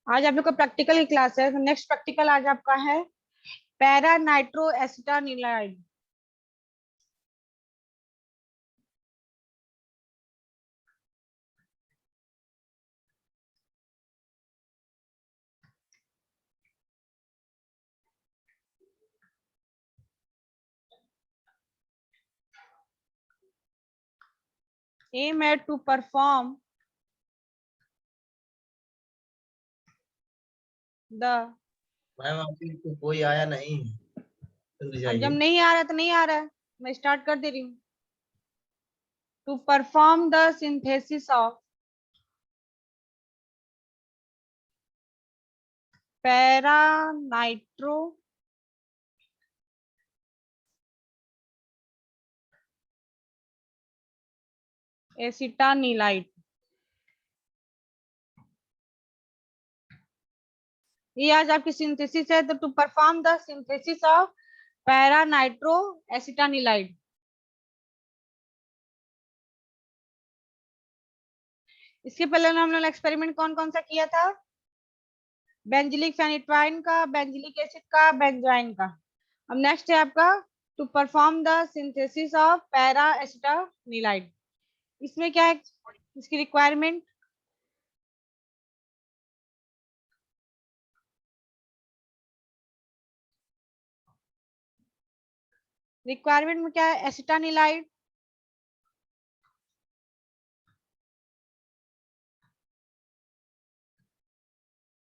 आज आप लोग का प्रैक्टिकल की क्लास है। तो नेक्स्ट प्रैक्टिकल आज आपका है para nitro acetanilide. aim at to perform the ma'am अभी तो कोई आया नहीं, जल्दी अब जब जाइए। नहीं आ रहा तो नहीं आ रहा है, मैं स्टार्ट कर दे रही हूँ। To perform the synthesis of para nitro acetanilide. ये आज आपकी सिंथेसिस है। तो to perform the synthesis of para nitro acetanilide. इसके पहले हमने एक्सपेरिमेंट कौन कौन सा किया था? बेंजिलिक फेनिट्राइन का, बेंजिलिक एसिड का, बेंजोइन का। अब नेक्स्ट है आपका to perform the synthesis of para acetanilide. इसमें क्या है इसकी रिक्वायरमेंट? रिक्वायरमेंट में क्या है? Acetanilide,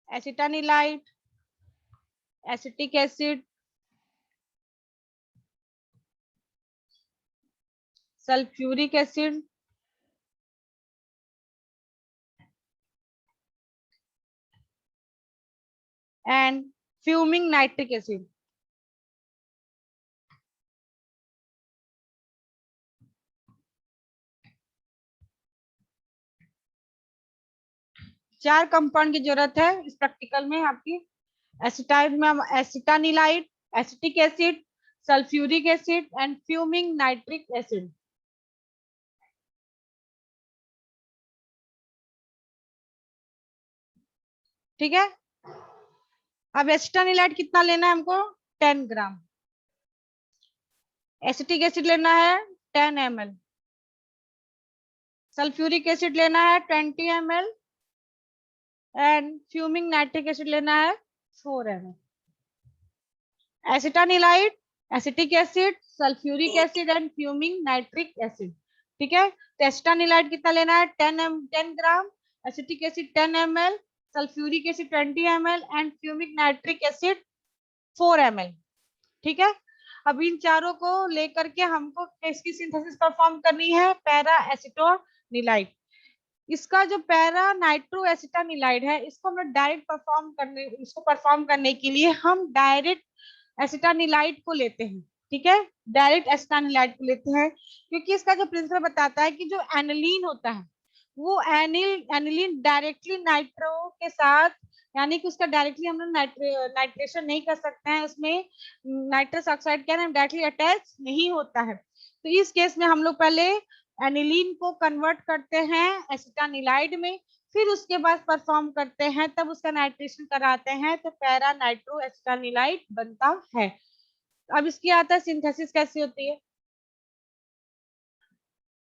acetanilide, acetic acid, sulphuric acid and fuming nitric acid. चार कंपाउंड की जरूरत है इस प्रैक्टिकल में आपकी। एसिटाइड में acetanilide, acetic acid, sulphuric acid and fuming nitric acid. ठीक है। अब एसिटानिलाइड कितना लेना है हमको? 10 ग्राम। एसिटिक एसिड लेना है 10 ml। सल्फ्यूरिक एसिड लेना है 20 ml and fuming nitric acid लेना है 4 ml। Acetanilide, acetic acid, sulphuric acid and fuming nitric acid. ठीक है। तो एसिटानिलाइड कितना लेना है? 10 gram. Acetic acid 10 ml, sulphuric acid 20 ml and fuming nitric acid 4 ml। ठीक है। अब इन चारों को लेकर के हमको किसकी सिंथेसिस परफॉर्म करनी है? पैरा एसिटोनिलाइड। इसका जो पैरा नाइट्रो एसिटानिलाइड है, इसको हम डायरेक्ट परफॉर्म करने के लिए हम डायरेक्ट एसिटानिलाइड को लेते हैं। ठीक है। डायरेक्ट एसिटानिलाइड को लेते हैं क्योंकि इसका जो प्रिंसिपल बताता है कि जो एनिलीन होता है वो एनिलीन डायरेक्टली नाइट्रो के साथ, यानी कि उसका डायरेक्टली हम लोग नाइट्रेशन नहीं कर सकते हैं, उसमें नाइट्रस ऑक्साइड क्या है डायरेक्टली अटैच नहीं होता है। तो इस केस में हम लोग पहले एनिलीन को कन्वर्ट करते हैं एसिटानिलाइड में, फिर उसके बाद परफॉर्म करते हैं, तब उसका नाइट्रेशन कराते हैं, तो पैरा नाइट्रो एसिटानिलाइड बनता है। अब इसकी आता है सिंथेसिस कैसी होती है।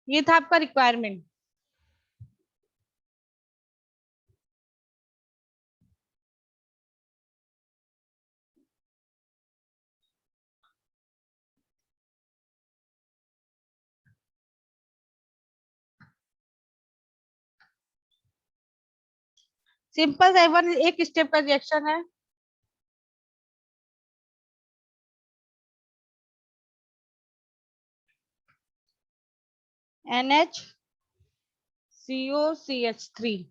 ये था आपका रिक्वायरमेंट। सिंपल सेवन एक स्टेप का रिएक्शन है। NHCOCH3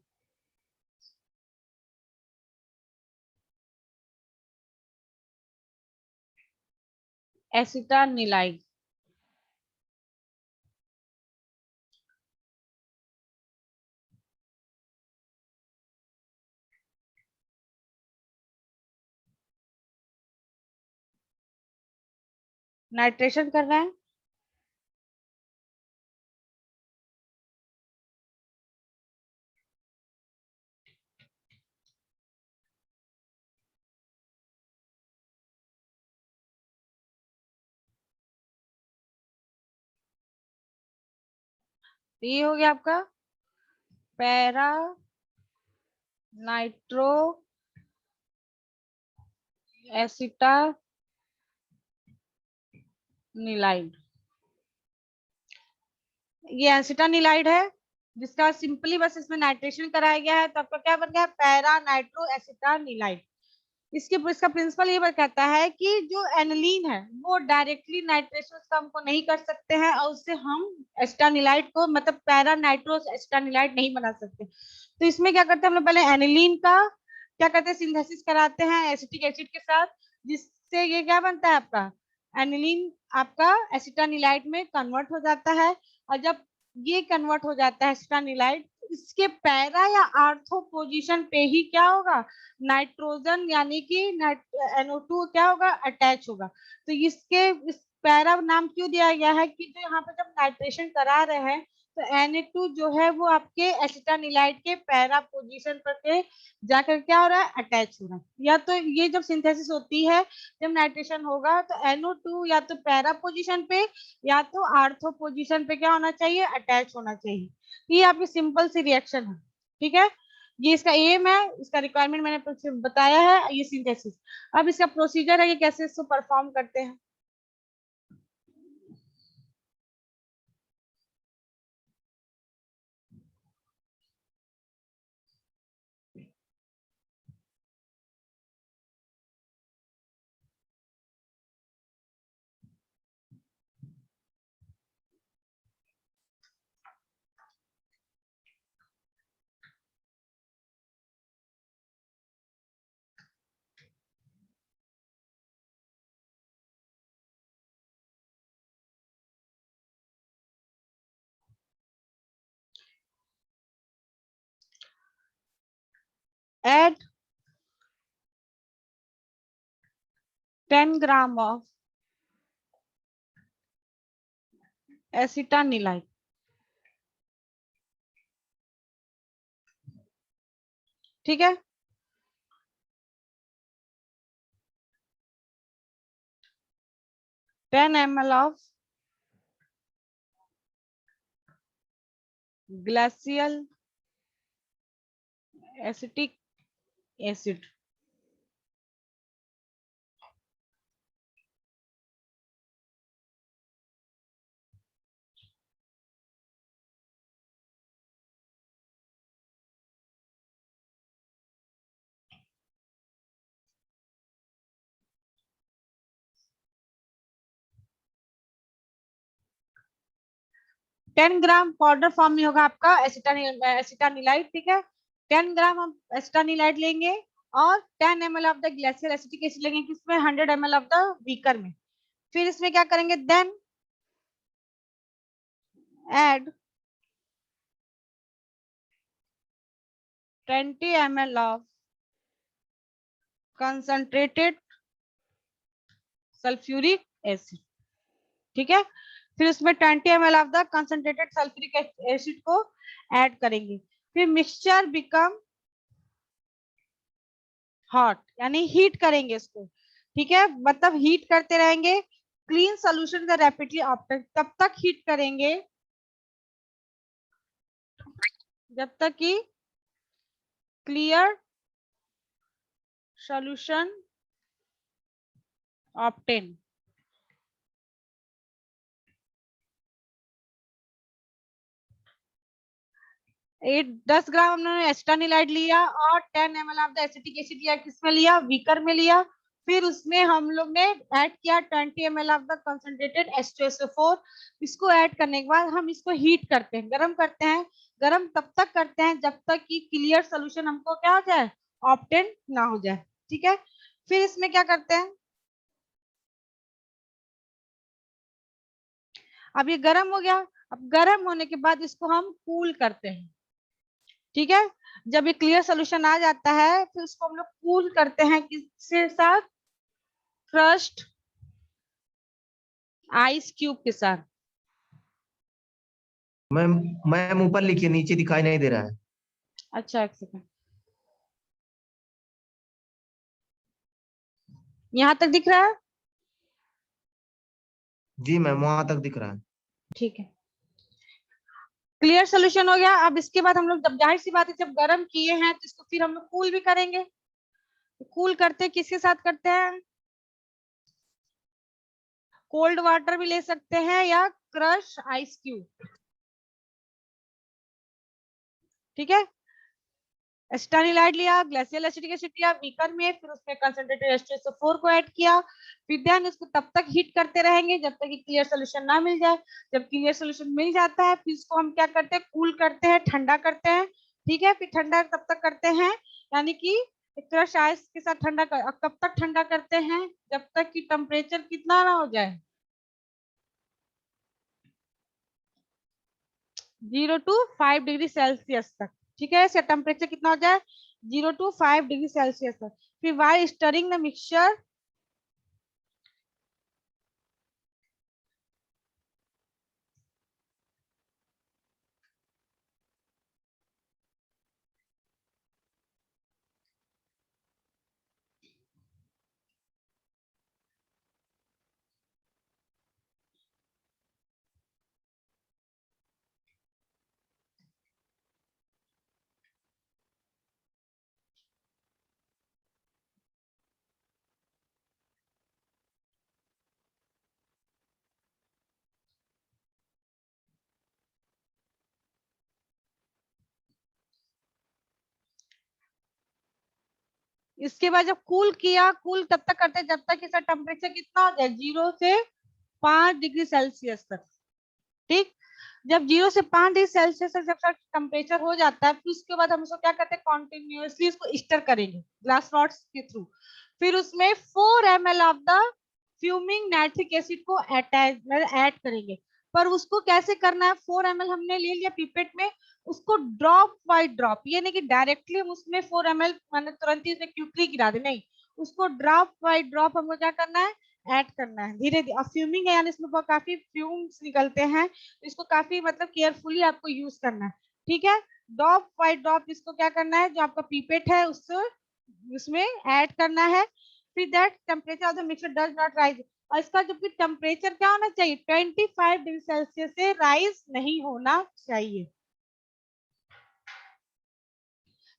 एसिटानिलाइड। नाइट्रेशन कर रहे हैं। तो ये हो गया आपका पैरा नाइट्रो एसिटानिलाइड। ये एसिटानिलाइड है जिसका सिंपली बस इसमें नाइट्रेशन कराया गया है, तो आपका क्या बन गया पैरा नाइट्रो एसिटानिलाइड। इसका प्रिंसिपल ये कहता है कि जो एनिलीन है वो डायरेक्टली नाइट्रेशन का हमको नहीं कर सकते हैं और उससे हम एसिटानिलाइड को मतलब पैरा नाइट्रो एसिटानिलाइड नहीं बना सकते। तो इसमें क्या करते हैं हम लोग पहले एनिलीन का क्या करते हैं सिंथेसिस कराते हैं एसिटिक एसिड के साथ, जिससे ये क्या बनता है आपका एनिलीन आपका एसिटानिलाइड में कन्वर्ट हो जाता है। और जब ये कन्वर्ट हो जाता है एसिटानिलाइड, इसके पैरा या आर्थो पोजीशन पे ही क्या होगा नाइट्रोजन यानी कि NO2 क्या होगा अटैच होगा। तो इसके इस पैरा नाम क्यों दिया गया है कि जो यहाँ पे जब नाइट्रेशन करा रहे हैं तो Na2 जो है वो आपके एसिटानिलाइड के पैरा पोजीशन पर के जाकर क्या हो रहा है अटैच हो रहा है। या तो ये जब सिंथेसिस होती है जब नाइट्रेशन होगा तो NO2 या तो पैरा पोजीशन पे या तो आर्थो पोजीशन पे क्या होना चाहिए अटैच होना चाहिए। ये आपकी सिंपल सी रिएक्शन है। ठीक है, ये इसका एम है, इसका रिक्वायरमेंट मैंने बताया है, ये सिंथेसिस। अब इसका प्रोसीजर है, ये कैसे इसको परफॉर्म करते हैं। Add 10 gram of acetanilide. ठीक है, ten ml of glacial acetic acid. Ten gram powder form में होगा आपका एसिटानिलाइड। ठीक है, 10 ग्राम हम एसिटानिलाइड लेंगे और 10 ml of the glacial acetic acid लेंगे किसमें 100 ml ऑफ द बीकर में। फिर इसमें क्या करेंगे then add 20 ml of concentrated sulphuric acid. ठीक है, फिर उसमें 20 ml of the concentrated sulphuric acid को ऐड करेंगे। फिर मिक्सचर बिकम हॉट यानी हीट करेंगे इसको। ठीक है, मतलब हीट करते रहेंगे। Clean solution the rapidly after, तब तक हीट करेंगे जब तक कि क्लियर सॉल्यूशन ऑब्टेन। 10 ग्राम हमने एसिटानिलाइड लिया और 10 ml of the acetic acid लिया, किसमें लिया बीकर में लिया। फिर उसमें हम लोग ने ऐड किया 20 ml of the concentrated H2SO4। इसको ऐड करने के बाद हम इसको हीट करते हैं, गर्म करते हैं। गर्म तब तक करते हैं जब तक कि क्लियर सोल्यूशन हमको क्या हो जाए ऑब्टेन ना हो जाए। ठीक है, फिर इसमें क्या करते हैं अब ये गर्म हो गया। अब गर्म होने के बाद इसको हम कूल करते हैं। ठीक है, जब ये क्लियर सोल्यूशन आ जाता है फिर इसको हम लोग कूल करते हैं किसके साथ क्रश्ड आइस क्यूब के साथ। मैम मैम ऊपर लिखिए, नीचे दिखाई नहीं दे रहा है। अच्छा एक सेकंड, यहाँ तक दिख रहा है। जी मैम वहां तक दिख रहा है। ठीक है, क्लियर सोल्यूशन हो गया। अब इसके बाद हम लोग जब जाहिर सी बात है जब गर्म किए हैं तो इसको फिर हम लोग कूल भी करेंगे। कूल करते किसके साथ करते हैं? कोल्ड वाटर भी ले सकते हैं या क्रश आइस क्यूब। ठीक है, एसिटाइलाइड लिया, ग्लेशियल एसिटिक एसिड लिया बीकर में, फिर उसमें कंसंट्रेटेड H2SO4 को ऐड किया। फिर देन इसको तब तक हीट करते रहेंगे जब तक कि क्लियर सोल्यूशन ना मिल जाए। जब क्लियर सोल्यूशन मिल जाता है फिर इसको हम क्या करते हैं, कूल करते हैं, ठंडा करते हैं। ठीक है, फिर ठंडा तब तक करते हैं यानी कि क्रश आइस के साथ ठंडा कर, कब तक ठंडा करते हैं? जब तक कि टेम्परेचर कितना ना हो जाए, 0 to 5 डिग्री सेल्सियस तक। ठीक है, इसका टेम्परेचर कितना हो जाए? 0 to 5 डिग्री सेल्सियस तक। फिर वाइल स्टरिंग द मिक्सचर, इसके बाद जब कूल किया, कूल तब तक करते हैं जब तक इसका टेम्परेचर कितना हो जाए, 0 से 5 डिग्री सेल्सियस तक। ठीक, जब 0 से 5 डिग्री सेल्सियस तक जब टेम्परेचर हो जाता है फिर उसके बाद हम इसको क्या करते हैं, कॉन्टिन्यूअसली इसको स्टर करेंगे ग्लास रॉड्स के थ्रू। फिर उसमें 4 ml of the fuming nitric acid को ऐड करेंगे। पर उसको कैसे करना है, 4 ml हमने ले लिया पीपेट में, उसको ड्रॉप बाय ड्रॉप, ये नहीं कि डायरेक्टली हम उसमें 4 ml मैंने तुरंत ही उसमें क्विकली गिरा दे, नहीं, उसको ड्रॉप बाय ड्रॉप हमको क्या करना है, ऐड करना है धीरे धीरे। और फ्यूमिंग है यानी इसमें काफी फ्यूम्स निकलते हैं, तो इसको काफी मतलब केयरफुली आपको यूज करना है। ठीक है, ड्रॉप बाय ड्रॉप इसको क्या करना है, जो आपका पीपेट है उससे उसमें ऐड करना है। फिर that temperature of the mixture does not rise, और इसका जो कि टेम्परेचर क्या होना चाहिए, 25 डिग्री सेल्सियस से राइज नहीं होना चाहिए।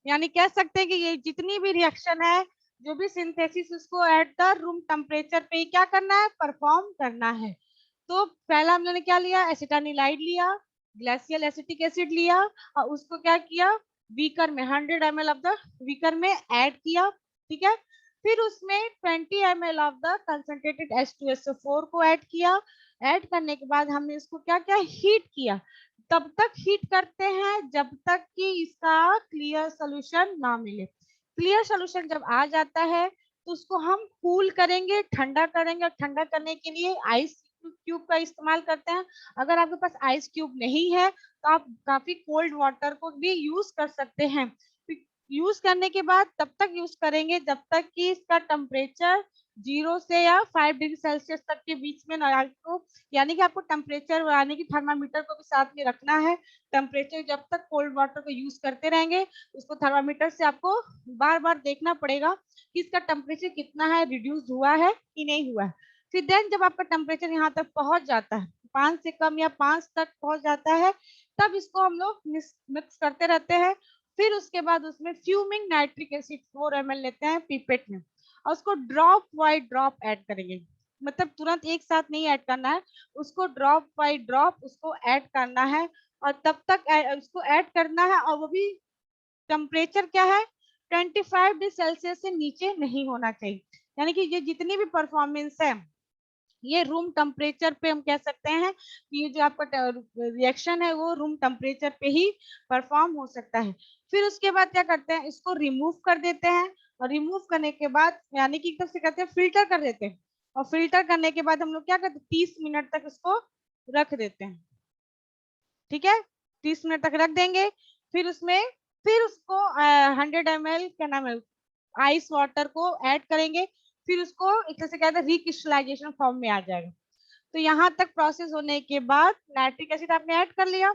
यानी कह सकते हैं कि ये जितनी भी रिएक्शन है, जो भी सिंथेसिस, उसको एट द रूम टेम्परेचर पे ही क्या करना है, परफॉर्म करना है। तो पहला हम लोगों ने क्या लिया, एसिटाइलाइड लिया, ग्लेशियल एसिटिक एसिड लिया, और उसको क्या किया, बीकर में 100 ml ऑफ द बीकर में ऐड किया। ठीक है, फिर उसमें 20 ml of the concentrated H2SO4 को ऐड किया। ऐड करने के बाद हमने इसको क्या क्या हीट किया। तब तक हीट करते हैं जब तक कि इसका क्लियर सोल्यूशन ना मिले। क्लियर सोल्यूशन जब आ जाता है तो उसको हम कूल करेंगे, ठंडा करेंगे, और ठंडा करने के लिए आइस क्यूब का इस्तेमाल करते हैं। अगर आपके पास आइस क्यूब नहीं है तो आप काफी कोल्ड वाटर को भी यूज कर सकते हैं। यूज करने के बाद तब तक यूज करेंगे जब तक कि इसका टेम्परेचर 0 से या 5 डिग्री सेल्सियस तक के बीच में ना, आपको यानी कि आपको टेम्परेचर यानी कि थर्मामीटर को भी साथ में रखना है। टेम्परेचर जब तक कोल्ड वाटर को यूज करते रहेंगे उसको थर्मामीटर से आपको बार बार देखना पड़ेगा कि इसका टेम्परेचर कितना है, रिड्यूस हुआ है कि नहीं हुआ है। फिर देन जब आपका टेम्परेचर यहाँ तक पहुंच जाता है, 5 से कम या 5 तक पहुंच जाता है, तब इसको हम लोग मिक्स करते रहते हैं। फिर उसके बाद उसमें फ्यूमिंग नाइट्रिक एसिड 4 ml लेते हैं पीपेट में, और उसको ड्रॉप बाय ड्रॉप ऐड करेंगे। मतलब तुरंत एक साथ नहीं ऐड करना है, उसको ड्रॉप बाय ड्रॉप उसको ऐड करना है। और तब तक उसको ऐड करना है, और वो भी टेम्परेचर क्या है, 25 डिग्री सेल्सियस से नीचे नहीं होना चाहिए। यानी कि ये जितनी भी परफॉर्मेंस है ये रूम टेम्परेचर पे हम कह सकते हैं कि ये जो आपका रिएक्शन है वो रूम टेम्परेचर पे ही परफॉर्म हो सकता है। फिर उसके बाद क्या करते हैं, इसको रिमूव कर देते हैं, और रिमूव करने के बाद यानी कि एकदम से कहते हैं फिल्टर कर देते हैं। और फिल्टर करने के बाद हम लोग क्या करते हैं, 30 मिनट तक इसको रख देते हैं। ठीक है, 30 मिनट तक रख देंगे। फिर उसमें फिर उसको 100 ml क्या नाम है आइस वाटर को ऐड करेंगे। फिर उसको एक तरह से कहते हैं रिक्रिस्टलाइजेशन फॉर्म में आ जाएगा। तो यहाँ तक प्रोसेस होने के बाद नाइट्रिक एसिड आपने ऐड कर लिया।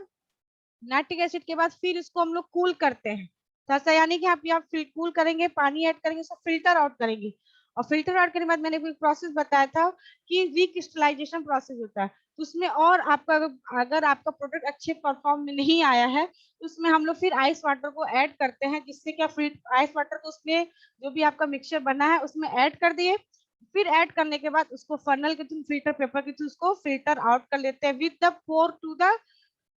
नाइट्रिक एसिड के बाद फिर इसको हम लोग कूल करते हैं, तो ऐसा यानी कि आप यहाँ कूल करेंगे, पानी ऐड करेंगे, उसको फिल्टर आउट करेंगे। और फिल्टर आउट करने के बाद मैंने कोई प्रोसेस बताया था कि रिक्रिस्टलाइजेशन प्रोसेस होता है, तो उसमें और आपका अगर आपका प्रोडक्ट अच्छे परफॉर्म में नहीं आया है तो उसमें हम लोग फिर आइस वाटर को ऐड करते हैं, जिससे क्या आइस वाटर को उसमें जो भी आपका मिक्सचर बना है उसमें ऐड कर दिए, फिर ऐड करने के बाद उसको फनल के थ्रू फिल्टर पेपर के थ्रू उसको फिल्टर आउट कर लेते हैं with the pour to the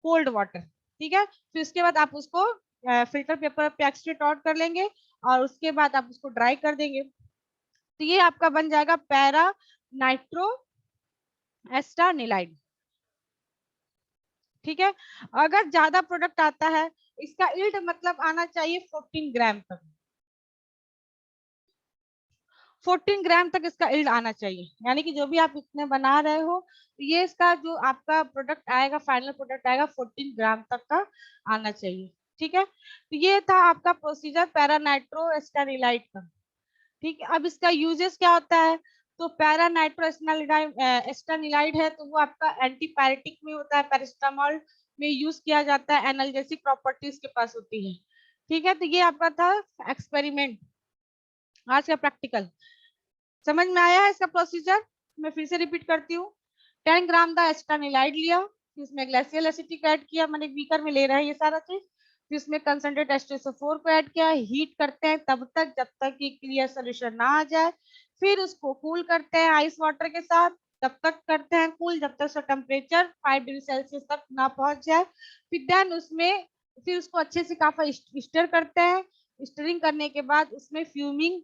cold water. ठीक है, फिर उसके बाद आप उसको फिल्टर पेपर पे एक्सट्रेट आउट कर लेंगे और उसके बाद आप उसको ड्राई कर देंगे, तो ये आपका बन जाएगा पैरा नाइट्रो एस्टानिलाइड। ठीक है, अगर ज्यादा प्रोडक्ट आता है, इसका इल्ड मतलब आना चाहिए 14 ग्राम तक, 14 ग्राम तक इसका इल्ड आना चाहिए, यानी कि जो भी आप इसमें बना रहे हो तो ये इसका जो आपका प्रोडक्ट आएगा, फाइनल प्रोडक्ट आएगा 14 ग्राम तक का आना चाहिए। ठीक है, तो ये था आपका प्रोसीजर पैरानाइट्रो एस्टानिलाइड का। ठीक है, अब इसका यूजेस क्या होता है, तो पैरानाइट्रो एस्टानिलाइड है तो वो आपका एंटीपायरेटिक में होता है, पैरासिटामोल में यूज किया जाता है, एनाल्जेसिक प्रॉपर्टीज के पास होती है। ठीक है, तो ये आपका था एक्सपेरिमेंट, आज का प्रैक्टिकल। समझ में आया है इसका प्रोसीजर? मैं फिर से रिपीट करती हूँ। 10 ग्राम का एस्टानिलाइड लिया, फिर इसमें ग्लेशियल एसिटिक ऐड किया, मैंने बीकर में ले रहा है ये सारा चीज, फिर इसमें कंसंट्रेट H2SO4 को ऐड किया, हीट करते हैं तब तक जब तक कि क्लियर सोल्यूशन ना आ जाए, फिर उसको कूल करते हैं आइस वाटर के साथ, तब तक करते हैं कूल जब तक उसका टेम्परेचर 5 डिग्री सेल्सियस तक ना पहुंच जाए, फिर देन उसमें फिर उसको अच्छे से काफी स्टर करते हैं, स्टरिंग करने के बाद उसमें फ्यूमिंग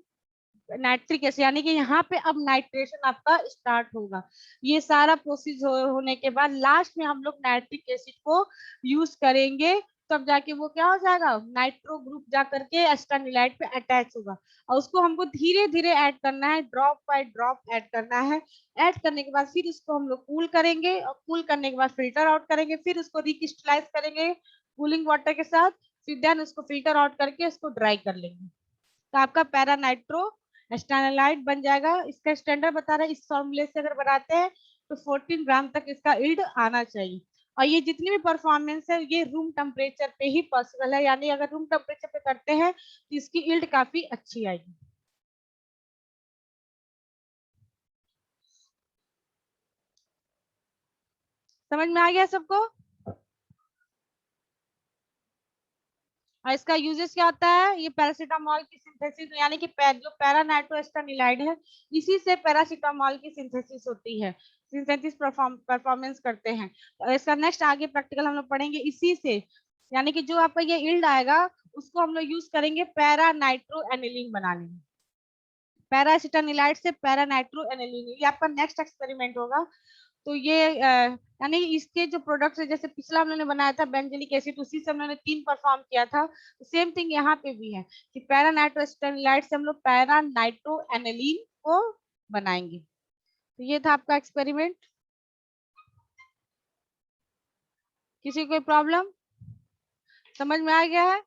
नाइट्रिक एसिड, यानी कि यहाँ पे अब नाइट्रेशन आपका स्टार्ट होगा। ये सारा प्रोसेस होने के बाद लास्ट में हम लोग नाइट्रिक एसिड को यूज करेंगे, तब जाके वो क्या हो जाएगा, नाइट्रो ग्रुप जा करके एस्टानिलाइड पे अटैच होगा, और उसको हमको धीरे धीरे ऐड करना है, ड्रॉप बाय ड्रॉप ऐड करना है। ऐड करने के बाद फिर उसको हम लोग कूल करेंगे, और कूल करने के बाद फिल्टर आउट करेंगे, फिर उसको रिक्रिस्टलाइज करेंगे कूलिंग वाटर के साथ, फिर देन उसको फिल्टर आउट करके उसको ड्राई कर लेंगे, तो आपका पैरा नाइट्रो एस्टानालाइड बन जाएगा। इसका स्टैंडर्ड बता रहा है, इस फॉर्मूले से अगर बनाते हैं तो 14 ग्राम तक इसका इल्ड आना चाहिए, और ये जितनी भी परफॉर्मेंस है ये रूम टेम्परेचर पे ही पॉसिबल है, यानी अगर रूम टेम्परेचर पे करते हैं तो इसकी इल्ड काफी अच्छी आएगी। समझ में आ गया सबको? और इसका यूजेस क्या होता है, ये पैरासीटामोल की सिंथेसिस, यानी कि जो पैरानाइट्रोएस्टानिलाइड है इसी से पैरासीटामोल की सिंथेसिस होती है, सिंथेसिस परफॉर्मेंस करते हैं। तो इसका नेक्स्ट आगे प्रैक्टिकल हम लोग पढ़ेंगे इसी से, यानी कि जो आपका ये इल्ड आएगा उसको हम लोग यूज करेंगे पैरानाइट्रो एनिलीन बनाने में, पैरासीटानिलाइड से पैरानाइट्रो एनिलीन, ये आपका नेक्स्ट एक्सपेरिमेंट होगा। तो ये यानी इसके जो प्रोडक्ट्स है, जैसे पिछला हम लोगों ने बनाया था बेंजोइक एसिड, उसी से हम लोगों ने 3 परफॉर्म किया था, तो सेम थिंग यहाँ पे भी है कि पैरा नाइट्रोस्टेनोलाइट से हम लोग पैरा नाइट्रो एनिलीन को बनाएंगे। तो ये था आपका एक्सपेरिमेंट। किसी को कोई प्रॉब्लम, समझ में आ गया है?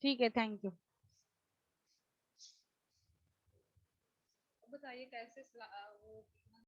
ठीक है, थैंक यू। बताइए कैसे वो